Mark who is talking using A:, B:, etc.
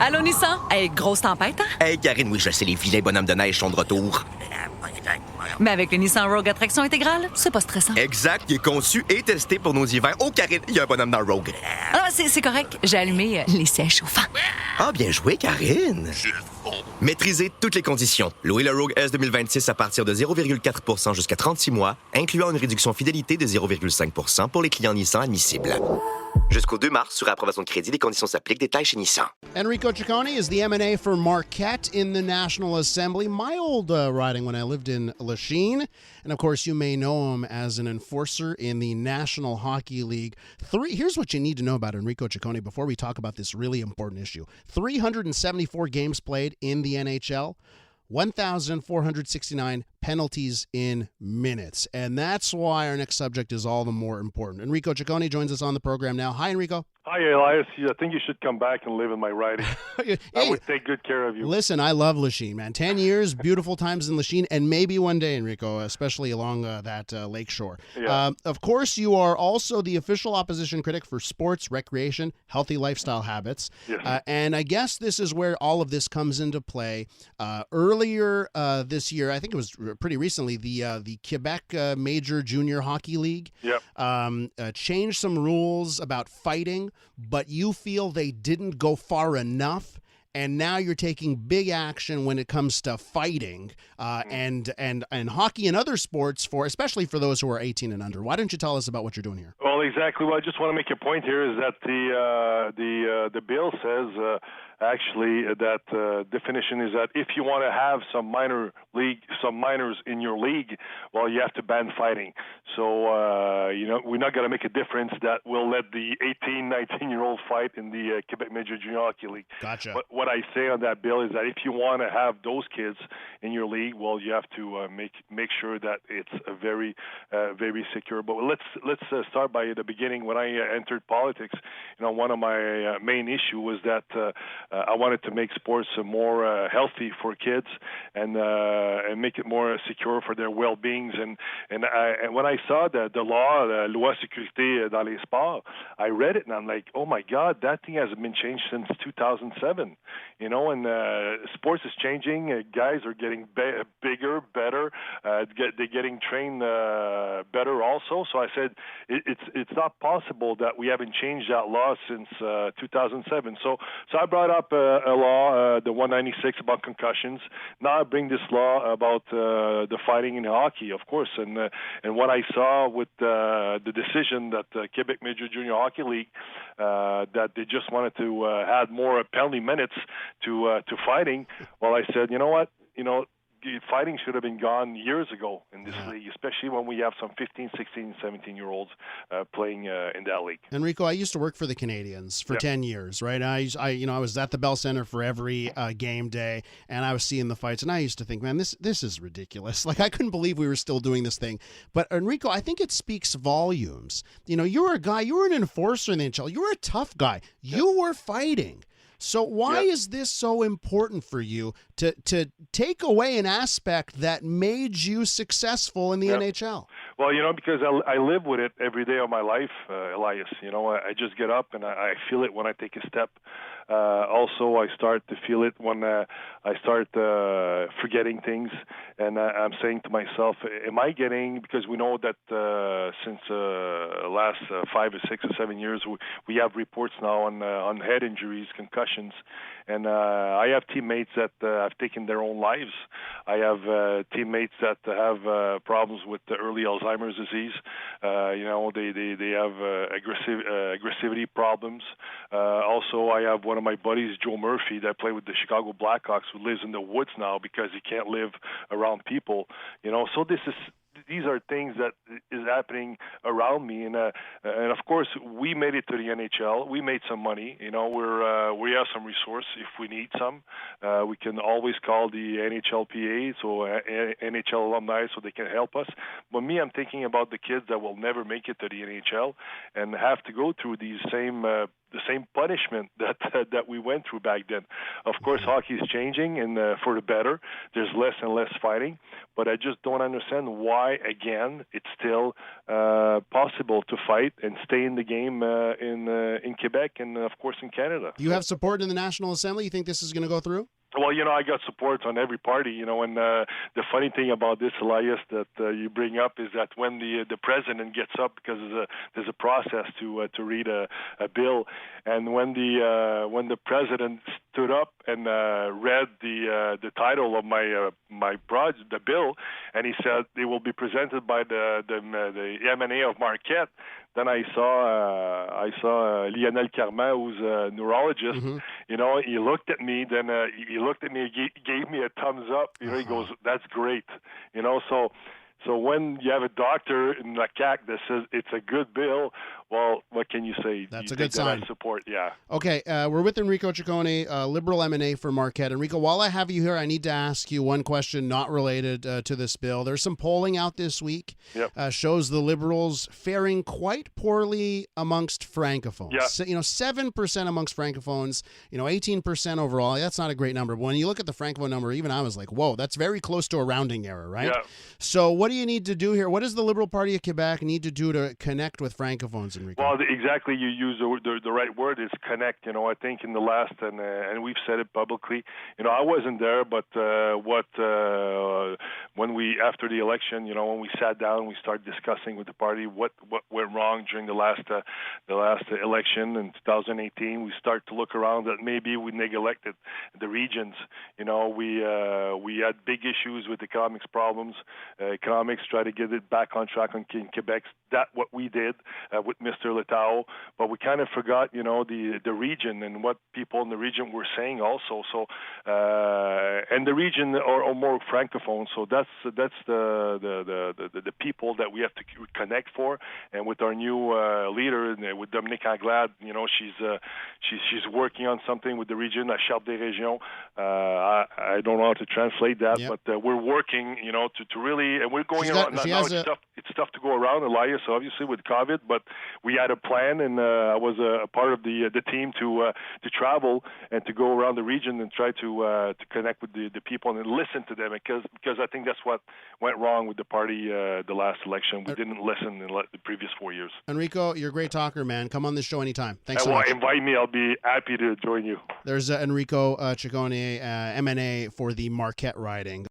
A: Allô, Nissan? Hey, grosse tempête, hein?
B: Hey, Karine, oui, je sais, les vilains bonhommes de neige sont de retour.
A: Mais avec le Nissan Rogue à traction intégrale, c'est pas stressant.
B: Exact, il est conçu et testé pour nos hivers. Oh, Karine, il y a un bonhomme dans le Rogue.
A: Ah, c'est correct. J'ai allumé les sièges chauffants.
B: Ah, bien joué, Karine. Maîtrisez toutes les conditions. Louez le Rogue S 2026 à partir de 0,4% jusqu'à 36 mois, incluant une réduction fidélité de 0,5% pour les clients Nissan admissibles. Jusqu'au 2 mars, sur approbation de crédit, les conditions s'appliquent. Détails chez Nissan.
C: Enrico Ciccone is the M&A for Marquette in the National Assembly. My old riding when I lived in Lachine. And, of course, you may know him as an enforcer in the National Hockey League. Here's what you need to know about Enrico Ciccone before we talk about this really important issue. 374 games played in the NHL. 1,469 penalties in minutes. And that's why our next subject is all the more important. Enrico Ciccone joins us on the program now. Hi, Enrico.
D: Hi, Elias. I think you should come back and live in my riding.
C: Hey,
D: I would take good care of you.
C: Listen, I love Lachine, man. 10 years, beautiful times in Lachine, and maybe one day, Enrico, especially along that lake shore.
D: Yeah.
C: Of course, you are also the official opposition critic for sports, recreation, healthy lifestyle habits.
D: Yes.
C: And I guess this is where all of this comes into play. Earlier this year, I think it was pretty recently, the Quebec Major Junior Hockey League changed some rules about fighting, but you feel they didn't go far enough, and now you're taking big action when it comes to fighting and hockey and other sports, especially for those who are 18 and under. Why don't you tell us about what you're doing here?
D: Well, exactly. Well, I just want to make a point here is that the bill says actually that definition is that if you want to have some minors in your league, well, you have to ban fighting. So we're not going to make a difference that will let the 18, 19-year-old fight in the Quebec Major Junior Hockey League.
C: Gotcha.
D: But what I say on that bill is that if you want to have those kids in your league, well, you have to make sure that it's very secure. But let's start by the beginning. When I entered politics, one of my main issue was that I wanted to make sports more healthy for kids and make it more secure for their well-beings. And when I saw the law, la loi sécurité dans les sports, I read it and I'm like, oh my God, that thing hasn't been changed since 2007. And sports is changing. Guys are getting bigger, better. They're getting trained better also. So I said, it's not possible that we haven't changed that law since 2007. So I brought up a law, the 196 about concussions. Now I bring this law about the fighting in hockey, of course. And what I saw with the decision that the Quebec Major Junior Hockey League that they just wanted to add more penalty minutes to fighting. Well, I said, you know what? Fighting should have been gone years ago in this league, especially when we have some 15, 16, 17-year-olds playing in that league.
C: Enrico, I used to work for the Canadians for 10 years, right? I was at the Bell Center for every game day, and I was seeing the fights, and I used to think, man, this is ridiculous. Like, I couldn't believe we were still doing this thing. But, Enrico, I think it speaks volumes. You're a guy, you were an enforcer in the NHL. You were a tough guy. You were fighting. So why is this so important for you to take away an aspect that made you successful in the NHL?
D: Well, because I live with it every day of my life, Elias. I just get up and I feel it when I take a step. Also, I start to feel it when I start forgetting things. And I'm saying to myself, am I getting, because we know that since last 5 or 6 or 7 years, we have reports now on head injuries, concussions. And I have teammates that have taken their own lives. I have teammates that have problems with the early Alzheimer's disease. They have aggressivity problems. Also, I have one of my buddies, Joe Murphy, that played with the Chicago Blackhawks, who lives in the woods now because he can't live around people. So these are things that is happening around me, and of course we made it to the NHL. We made some money. We have some resource if we need some. We can always call the NHLPA, so NHL alumni, so they can help us. But me, I'm thinking about the kids that will never make it to the NHL and have to go through these same same punishment that that we went through back then. Of course, hockey is changing, and for the better. There's less and less fighting, but I just don't understand why, again, it's still possible to fight and stay in the game in Quebec and, of course, in Canada.
C: You have support in the National Assembly? You think this is going to go through?
D: Well, I got support on every party, and the funny thing about this, Elias, that you bring up is that when the president gets up, because there's a process to read a bill, and when the president stood up and read the title of the bill, and he said it will be presented by the M&A of Marquette. Then I saw Lionel Carman, who's a neurologist.
C: Mm-hmm.
D: He looked at me. Then he looked at me. He gave me a thumbs up. He goes, "That's great." So when you have a doctor in La CAQ that says it's a good bill, well, what can you say?
C: That's
D: a
C: good sign.
D: Support, yeah.
C: Okay, we're with Enrico Ciccone, Liberal M&A for Marquette. Enrico, while I have you here, I need to ask you one question not related to this bill. There's some polling out this week.
D: Yep.
C: Shows the Liberals faring quite poorly amongst Francophones.
D: Yeah.
C: So, 7% amongst Francophones, 18% overall. That's not a great number. But when you look at the Francophone number, even I was like, whoa, that's very close to a rounding error, right?
D: Yeah.
C: So what do you need to do here? What does the Liberal Party of Quebec need to do to connect with Francophones, Enrico?
D: Well, exactly. You use the right word is connect. I think in the last, and we've said it publicly. I wasn't there, but when we after the election, when we sat down, we started discussing with the party what went wrong during the last election in 2018. We start to look around that maybe we neglected the regions. We had big issues with economics problems. Economics, try to get it back on track in Quebec. That's what we did with Mr. Letao, but we kind of forgot, the region and what people in the region were saying also. So, and the region are more francophone. So that's the people that we have to connect for. And with our new leader, with Dominique Anglade, she's working on something with the region, la Charte des Régions. I don't know how to translate that,
C: yep.
D: But we're working, to really, and we're going around. Now it's tough to go around, Elias, obviously with COVID, but we had a plan, and I was a part of the team to travel and to go around the region and try to connect with the people and listen to them, because I think that's what went wrong with the party the last election. We didn't listen in the previous 4 years.
C: Enrico, you're a great talker, man. Come on this show anytime. Thanks so much.
D: Invite me. I'll be happy to join you.
C: There's Enrico Ciccone, M&A for the Marquette riding.